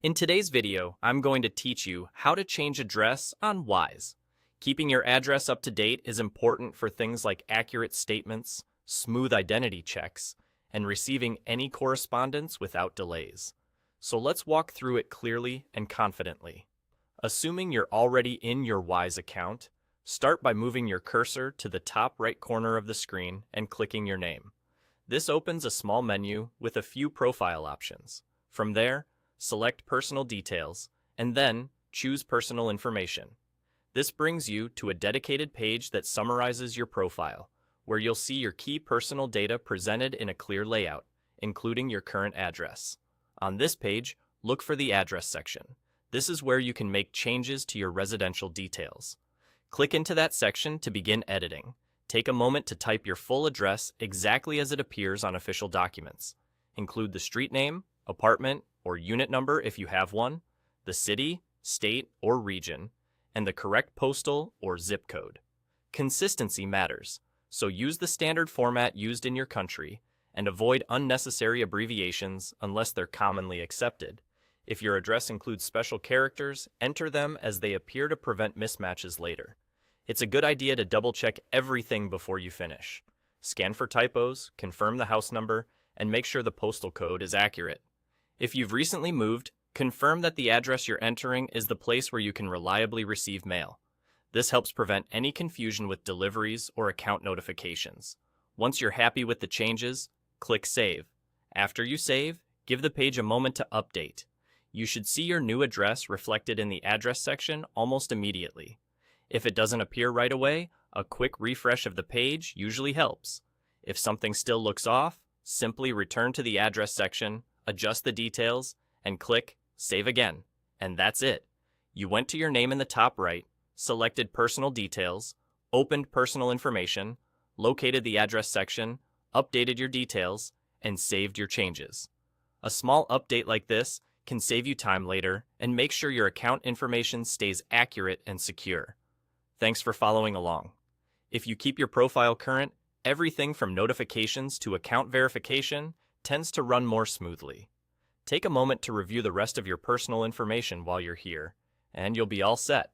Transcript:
In today's video, I'm going to teach you how to change address on Wise. Keeping your address up to date is important for things like accurate statements, smooth identity checks, and receiving any correspondence without delays. So let's walk through it clearly and confidently. Assuming you're already in your Wise account, start by moving your cursor to the top right corner of the screen and clicking your name. This opens a small menu with a few profile options. From there, select Personal Details, and then choose Personal Information. This brings you to a dedicated page that summarizes your profile, where you'll see your key personal data presented in a clear layout, including your current address. On this page, look for the Address section. This is where you can make changes to your residential details. Click into that section to begin editing. Take a moment to type your full address exactly as it appears on official documents. Include the street name, apartment, or unit number if you have one, the city, state, or region, and the correct postal or zip code. Consistency matters, so use the standard format used in your country and avoid unnecessary abbreviations unless they're commonly accepted. If your address includes special characters, enter them as they appear to prevent mismatches later. It's a good idea to double-check everything before you finish. Scan for typos, confirm the house number, and make sure the postal code is accurate. If you've recently moved, confirm that the address you're entering is the place where you can reliably receive mail. This helps prevent any confusion with deliveries or account notifications. Once you're happy with the changes, click Save. After you save, give the page a moment to update. You should see your new address reflected in the Address section almost immediately. If it doesn't appear right away, a quick refresh of the page usually helps. If something still looks off, simply return to the Address section, adjust the details, and click Save Again. And that's it. You went to your name in the top right, selected Personal Details, opened Personal Information, located the Address section, updated your details, and saved your changes. A small update like this can save you time later and make sure your account information stays accurate and secure. Thanks for following along. If you keep your profile current, everything from notifications to account verification tends to run more smoothly. Take a moment to review the rest of your personal information while you're here, and you'll be all set.